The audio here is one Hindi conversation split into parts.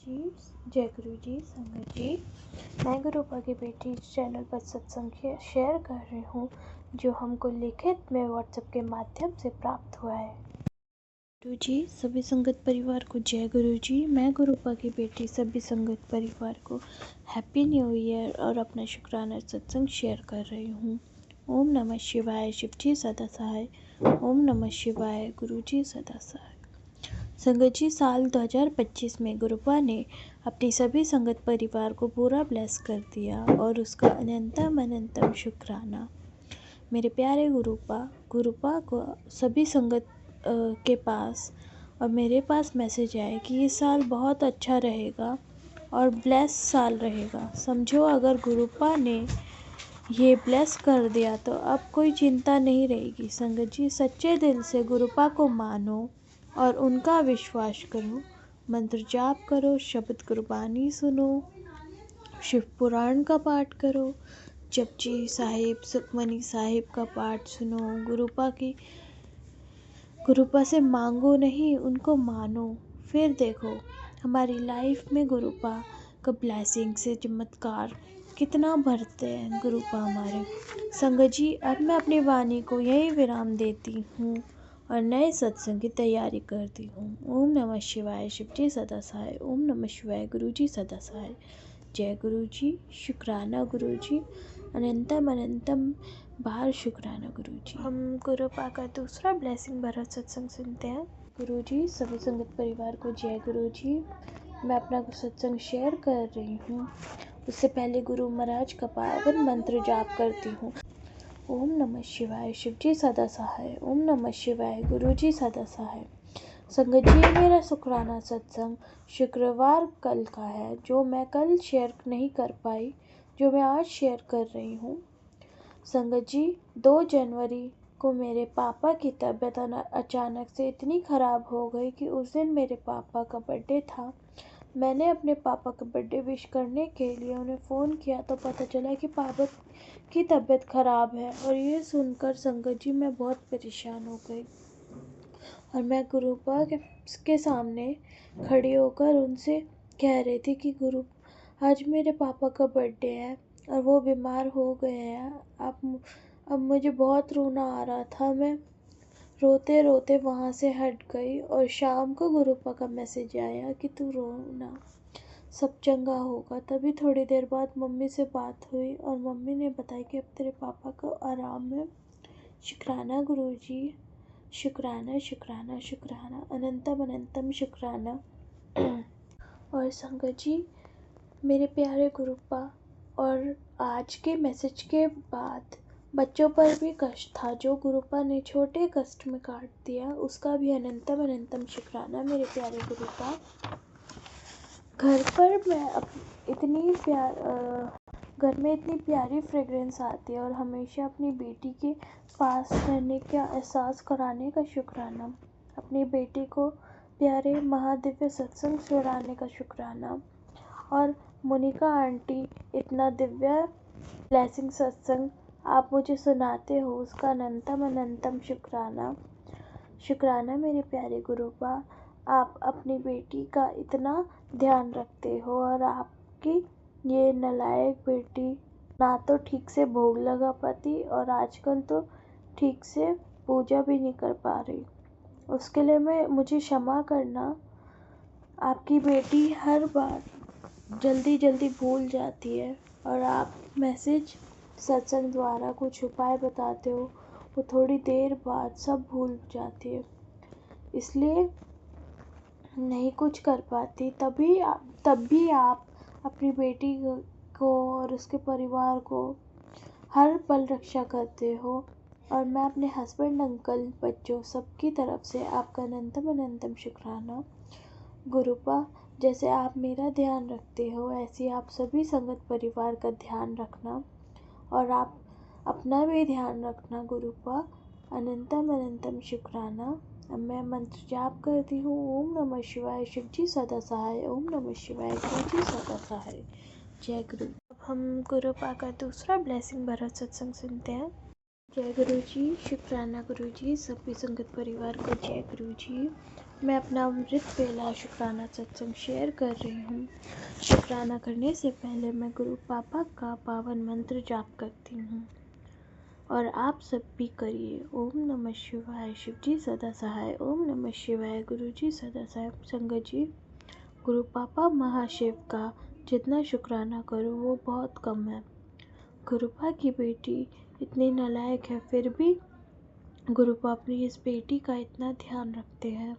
जी, जय गुरु जी, संगत जी। मैं गुरुपा की बेटी इस चैनल पर सत्संग शेयर कर रही हूँ जो हमको लिखित में व्हाट्सएप के माध्यम से प्राप्त हुआ है। गुरु जी, सभी संगत परिवार को जय गुरु जी। मैं गुरुपा की बेटी सभी संगत परिवार को हैप्पी न्यू ईयर और अपना शुक्राना सत्संग शेयर कर रही हूँ। ओम नमः शिवाय, शिव जी सदा सहाय। ओम नमः शिवाय, गुरु जी सदा सहाय। संगत जी, साल 2025 में गुरुपा ने अपनी सभी संगत परिवार को पूरा ब्लेस कर दिया और उसका अनंतम शुक्राना। मेरे प्यारे गुरुपा को सभी संगत के पास और मेरे पास मैसेज आए कि ये साल बहुत अच्छा रहेगा और ब्लेस साल रहेगा। समझो, अगर गुरुपा ने ये ब्लेस कर दिया तो अब कोई चिंता नहीं रहेगी। संगत जी, सच्चे दिल से गुरुपा को मानो और उनका विश्वास करो, मंत्र जाप करो, शब्द गुरबानी सुनो, शिव पुराण का पाठ करो, जपजी साहिब, सुखमनी साहिब का पाठ सुनो। गुरुपा से मांगो नहीं, उनको मानो। फिर देखो हमारी लाइफ में गुरुपा का ब्लेसिंग से चमत्कार कितना भरते हैं गुरुपा हमारे। संगत जी, अब मैं अपनी वाणी को यही विराम देती हूँ और नए सत्संग की तैयारी करती हूँ। ओम नमः शिवाय, शिव जी सदा सहाय। ओम नमः शिवाय, गुरु जी सदा सहाय। जय गुरु जी, शुक्राना गुरु जी, अनंतम बार शुक्राना गुरु जी। हम गुरुपा का दूसरा ब्लेसिंग भरा सत्संग सुनते हैं। गुरु जी, सभी संगत परिवार को जय गुरु जी। मैं अपना सत्संग शेयर कर रही हूँ। उससे पहले गुरु महाराज का पावन मंत्र जाप करती हूँ। ओम नमः शिवाय, शिव जी सदा सहाय। ओम नमः शिवाय, गुरु जी सदा सहाय। संगत जी, मेरा शुक्राना सत्संग शुक्रवार कल का है, जो मैं कल शेयर नहीं कर पाई, जो मैं आज शेयर कर रही हूँ। संगत जी, 2 जनवरी को मेरे पापा की तबीयत अचानक से इतनी ख़राब हो गई कि उस दिन मेरे पापा का बर्थडे था। मैंने अपने पापा का बर्थडे विश करने के लिए उन्हें फ़ोन किया तो पता चला कि पापा की तबीयत ख़राब है, और ये सुनकर संगत जी मैं बहुत परेशान हो गई और मैं गुरुपा के सामने खड़ी होकर उनसे कह रही थी कि गुरु, आज मेरे पापा का बर्थडे है और वो बीमार हो गए हैं। अब मुझे बहुत रोना आ रहा था। मैं रोते रोते वहाँ से हट गई और शाम को गुरुपा का मैसेज आया कि तू रो ना, सब चंगा होगा। तभी थोड़ी देर बाद मम्मी से बात हुई और मम्मी ने बताया कि अब तेरे पापा को आराम है। शुक्राना गुरु जी, शुक्राना शुक्राना शुक्राना, अनंतम शुक्राना। और संगत जी, मेरे प्यारे गुरुपा, और आज के मैसेज के बाद बच्चों पर भी कष्ट था जो गुरुपा ने छोटे कष्ट में काट दिया, उसका भी अनंतम शुक्राना मेरे प्यारे गुरुपा। घर पर घर में इतनी प्यारी फ्रेगरेंस आती है और हमेशा अपनी बेटी के पास रहने का एहसास कराने का शुक्राना, अपनी बेटी को प्यारे महादिव्य सत्संग सुनाने का शुक्राना, और मोनिका आंटी इतना दिव्य ब्लेसिंग सत्संग आप मुझे सुनाते हो, उसका अनंतम शुक्राना मेरे प्यारे गुरुपा। आप अपनी बेटी का इतना ध्यान रखते हो और आपकी ये नालायक बेटी ना तो ठीक से भोग लगा पाती और आजकल तो ठीक से पूजा भी नहीं कर पा रही। उसके लिए मुझे क्षमा करना। आपकी बेटी हर बार जल्दी भूल जाती है और आप मैसेज सत्संग द्वारा कुछ उपाय बताते हो, वो थोड़ी देर बाद सब भूल जाती है, इसलिए नहीं कुछ कर पाती। तब भी आप अपनी बेटी को और उसके परिवार को हर पल रक्षा करते हो, और मैं अपने हस्बैंड, अंकल, बच्चों सबकी तरफ से आपका अनंतम शुक्राना। गुरुपा, जैसे आप मेरा ध्यान रखते हो ऐसे आप सभी संगत परिवार का ध्यान रखना और आप अपना भी ध्यान रखना गुरुपा। अनंतम शुक्राना। अब मैं मंत्र जाप करती हूँ। ओम नमः शिवाय, शिव जी सदा सहाय। ओम नमः शिवाय, गुरु जी सदा सहाय। जय गुरु। अब हम गुरुपा का दूसरा ब्लेसिंग भरा सत्संग सुनते हैं। जय गुरु जी, शुक्राना गुरु जी, सभी संगत परिवार को जय गुरु जी। मैं अपना अमृत वेला शुक्राना सत्संग शेयर कर रही हूँ। शुक्राना करने से पहले मैं गुरु पापा का पावन मंत्र जाप करती हूँ और आप सब भी करिए। ओम नमः शिवाय, शिव जी सदा सहाय। ओम नमः शिवाय, गुरु जी सदा सहाय। संगत जी, गुरु पापा महाशिव का जितना शुक्राना करूँ वो बहुत कम है। गुरुपा की बेटी इतनी नालायक है, फिर भी गुरुपा अपनी इस बेटी का इतना ध्यान रखते हैं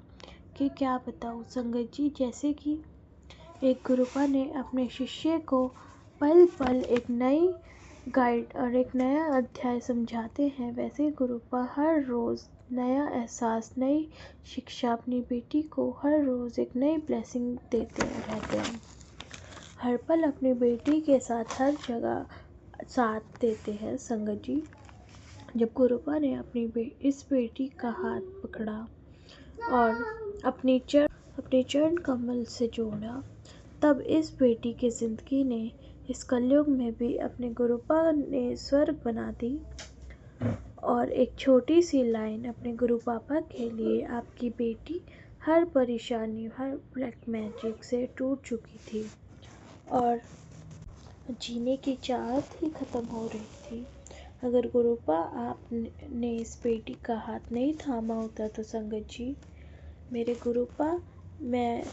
कि क्या बताऊँ संगत जी। जैसे कि एक गुरुपा ने अपने शिष्य को पल पल एक नई गाइड और एक नया अध्याय समझाते हैं, वैसे गुरुपा हर रोज़ नया एहसास, नई शिक्षा अपनी बेटी को हर रोज़ एक नई ब्लेसिंग देते रहते हैं। हर पल अपनी बेटी के साथ हर जगह साथ देते हैं। संगत जी, जब गुरुपा ने इस बेटी का हाथ पकड़ा और अपनी चरण कमल से जोड़ा, तब इस बेटी की ज़िंदगी ने इस कलयुग में भी अपने गुरुपा ने स्वर्ग बना दी। और एक छोटी सी लाइन अपने गुरु पापा के लिए, आपकी बेटी हर परेशानी, हर ब्लैक मैजिक से टूट चुकी थी और जीने की चाहत ही ख़त्म हो रही थी। अगर गुरुपा आपने इस बेटी का हाथ नहीं थामा होता तो संगत जी, मेरे गुरुपा मैं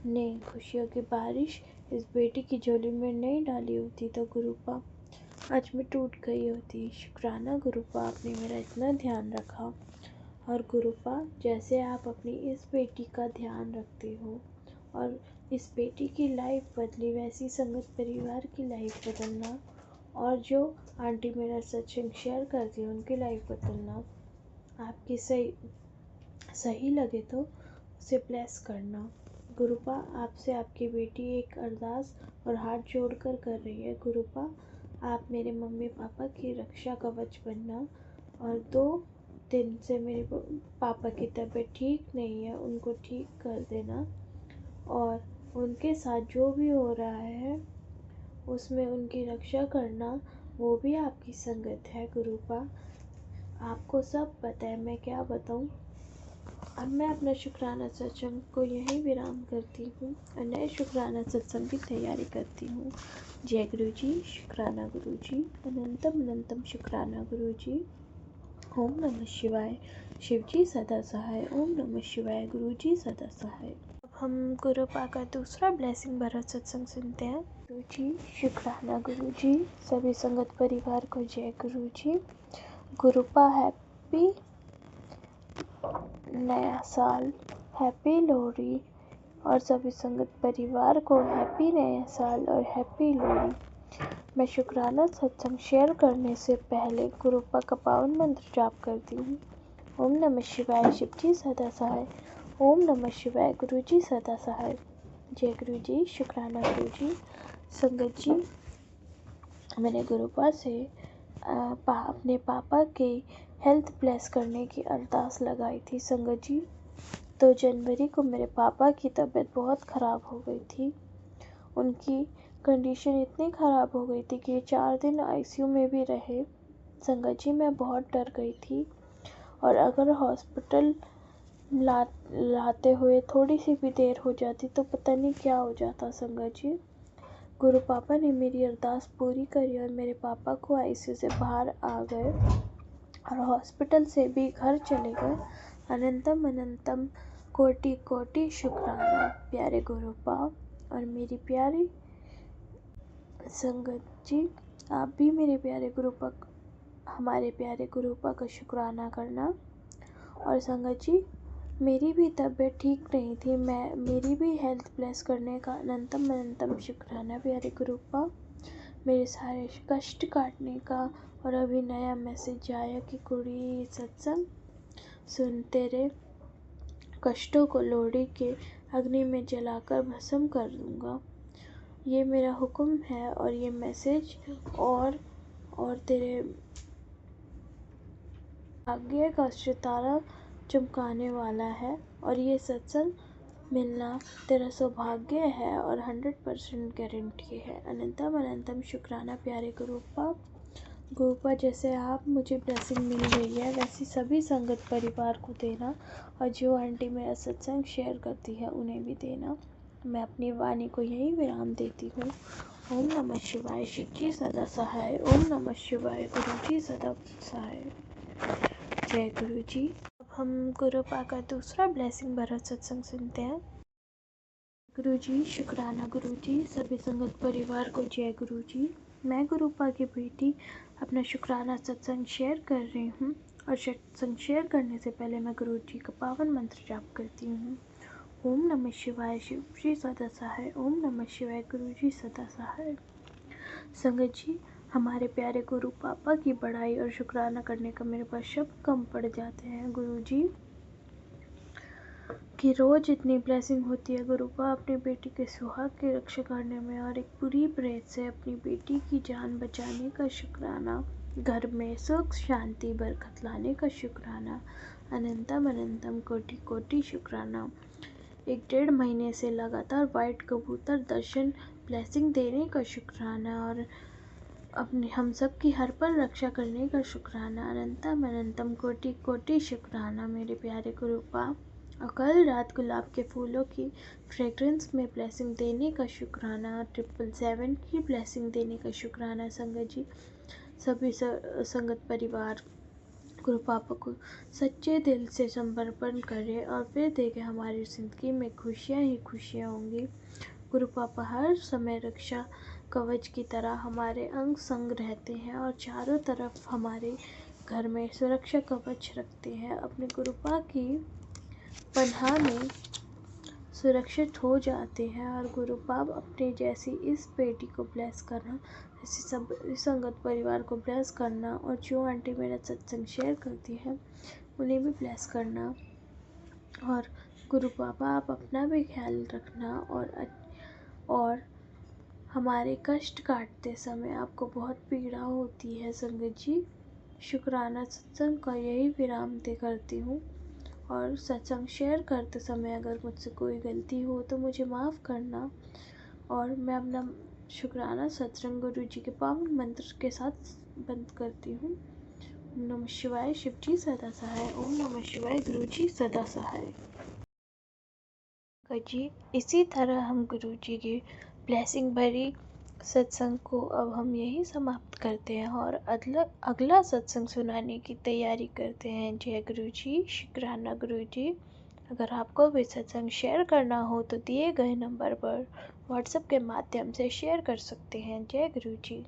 ने खुशियों की बारिश इस बेटी की झोली में नहीं डाली होती तो गुरुपा आज मैं टूट गई होती। शुक्राना गुरुपा, आपने मेरा इतना ध्यान रखा। और गुरुपा, जैसे आप अपनी इस बेटी का ध्यान रखते हो और इस बेटी की लाइफ बदली, वैसी संगत परिवार की लाइफ बदलना और जो आंटी मेरा सत्संग शेयर करती है उनकी लाइफ बदलना। आपकी सही लगे तो उसे ब्लेस करना। गुरुपा, आपसे आपकी बेटी एक अरदास और हाथ जोड़कर कर रही है। गुरुपा, आप मेरे मम्मी पापा की रक्षा कवच बनना और 2 दिन से मेरे पापा की तबीयत ठीक नहीं है, उनको ठीक कर देना और उनके साथ जो भी हो रहा है उसमें उनकी रक्षा करना, वो भी आपकी संगत है। गुरुपा, आपको सब पता है, मैं क्या बताऊँ। अब मैं अपना शुक्राना सत्संग को यहीं विराम करती हूँ और नए शुक्राना सत्संग की तैयारी करती हूँ। जय गुरु जी, शुक्राना गुरु जी, अनंतम अनंतम शुक्राना गुरु जी। ओम नमः शिवाय, शिव जी सदा सहाय। ओम नमः शिवाय, गुरु जी सदा सहाय। अब हम गुरुपा का दूसरा ब्लेसिंग भरा सत्संग सुनते हैं। गुरु जी, शुक्राना गुरु जी, सभी संगत परिवार को जय गुरु जी। गुरुपा हैप्पी नया साल, हैप्पी लोहड़ी और सभी संगत परिवार को हैप्पी नया साल और हैप्पी लोहड़ी। मैं शुक्राना सत्संग शेयर करने से पहले गुरुपा का पावन मंत्र जाप करती हूँ। ओम नमः शिवाय, शिव जी सदा सहाय। ओम नमः शिवाय, गुरु जी सदा सहाय। जय गुरु जी, शुक्राना गुरु जी। संगत जी, मैंने गुरुपा से अपने पापा के हेल्थ ब्लेस करने की अरदास लगाई थी। संगत जी, 2 जनवरी को मेरे पापा की तबीयत बहुत ख़राब हो गई थी। उनकी कंडीशन इतनी ख़राब हो गई थी कि 4 दिन आईसीयू में भी रहे। संगत जी, मैं बहुत डर गई थी और अगर हॉस्पिटल लाते हुए थोड़ी सी भी देर हो जाती तो पता नहीं क्या हो जाता। संगत जी, गुरु पापा ने मेरी अरदास पूरी करी और मेरे पापा को आईसीयू से बाहर आ गए और हॉस्पिटल से भी घर चले गए। अनंतम अनंतम कोटि कोटि शुक्राना प्यारे गुरुपा। और मेरी प्यारी संगत जी, आप भी मेरे प्यारे गुरुपा, हमारे प्यारे गुरुपा का शुक्राना करना। और संगत जी, मेरी भी तबीयत ठीक नहीं थी, मेरी भी हेल्थ ब्लेस करने का अनंतम अनंतम शुक्राना प्यारे गुरुपा। मेरे सारे कष्ट काटने का। और अभी नया मैसेज आया कि कुड़ी सत्संग सुन, तेरे कष्टों को लोहड़ी के अग्नि में जलाकर भस्म कर दूंगा। ये मेरा हुक्म है और ये मैसेज और तेरे भाग्य का सितारा चमकाने वाला है और ये सत्संग मिलना तेरा सौभाग्य है और 100% गारंटी है। अनंतम अनंतम शुक्राना प्यारे गुरुपा। गुरुपा जैसे आप मुझे ब्लेसिंग मिल रही है वैसी सभी संगत परिवार को देना, और जो आंटी मेरा सत्संग शेयर करती है उन्हें भी देना। मैं अपनी वाणी को यही विराम देती हूँ। ओम नमः शिवाय। शिव जी सदा सहाय। ओम नमः शिवाय। गुरु जी सदा सहाय। जय गुरु जी। अब हम गुरुपा का दूसरा ब्लेसिंग भरा सत्संग सुनते हैं। गुरु जी शुक्राना। गुरु जी सभी संगत परिवार को जय गुरु जी। मैं गुरुपा की बेटी अपना शुक्राना सत्संग शेयर कर रही हूँ, और सत्संग शेयर करने से पहले मैं गुरु जी का पावन मंत्र जाप करती हूँ। ओम नमः शिवाय। शिव जी सदा सहाय। ओम नमः शिवाय। गुरु जी सदा सहाय। संगत जी, हमारे प्यारे गुरु पापा की बड़ाई और शुक्राना करने का मेरे पास शब्द कम पड़ जाते हैं। गुरु जी कि रोज़ इतनी ब्लेसिंग होती है गुरुपा अपनी बेटी के सुहाग की रक्षा करने में, और एक बुरी प्रेत से अपनी बेटी की जान बचाने का शुक्राना, घर में सुख शांति बरकत लाने का शुक्राना, अनंतम अनंतम कोटि कोटि शुक्राना। 1-1.5 महीने से लगातार वाइट कबूतर दर्शन ब्लेसिंग देने का शुक्राना, और अपने हम सब की हर पल रक्षा करने का शुक्राना, अनंतम अनंतम कोटि कोटि शुक्राना मेरे प्यारे गुरुपा। और कल रात गुलाब के फूलों की फ्रेग्रेंस में ब्लेसिंग देने का शुक्राना, 777 की ब्लेसिंग देने का शुक्राना। संगत जी सभी संगत परिवार गुरु पापा को सच्चे दिल से समर्पण करें, और फिर देखें हमारी ज़िंदगी में खुशियाँ ही खुशियाँ होंगी। गुरु पापा हर समय रक्षा कवच की तरह हमारे अंग संग रहते हैं, और चारों तरफ हमारे घर में सुरक्षा कवच रखते हैं। अपने गुरुपा की पनाह में सुरक्षित हो जाते हैं, और गुरुपा अपने जैसी इस बेटी को ब्लेस करना, ऐसी सब संगत परिवार को ब्लेस करना, और जो आंटी मेरा सत्संग शेयर करती है उन्हें भी ब्लेस करना। और गुरु पापा आप अपना भी ख्याल रखना, और हमारे कष्ट काटते समय आपको बहुत पीड़ा होती है। संगत जी शुक्राना सत्संग का यही विराम दे करती हूँ, और सत्संग शेयर करते समय अगर मुझसे कोई गलती हो तो मुझे माफ़ करना। और मैं अपना शुक्राना सत्संग गुरु जी के पावन मंत्र के साथ बंद करती हूँ। ओम नमः शिवाय। शिव जी सदा सहाय। ओम नमः शिवाय। गुरु जी सदा सहाय। जी इसी तरह हम गुरु जी की ब्लेसिंग भरी सत्संग को अब हम यही समाप्त करते हैं, और अगला सत्संग सुनाने की तैयारी करते हैं। जय गुरु जी। शुक्राना गुरु जी। अगर आपको भी सत्संग शेयर करना हो तो दिए गए नंबर पर व्हाट्सएप के माध्यम से शेयर कर सकते हैं। जय गुरु जी।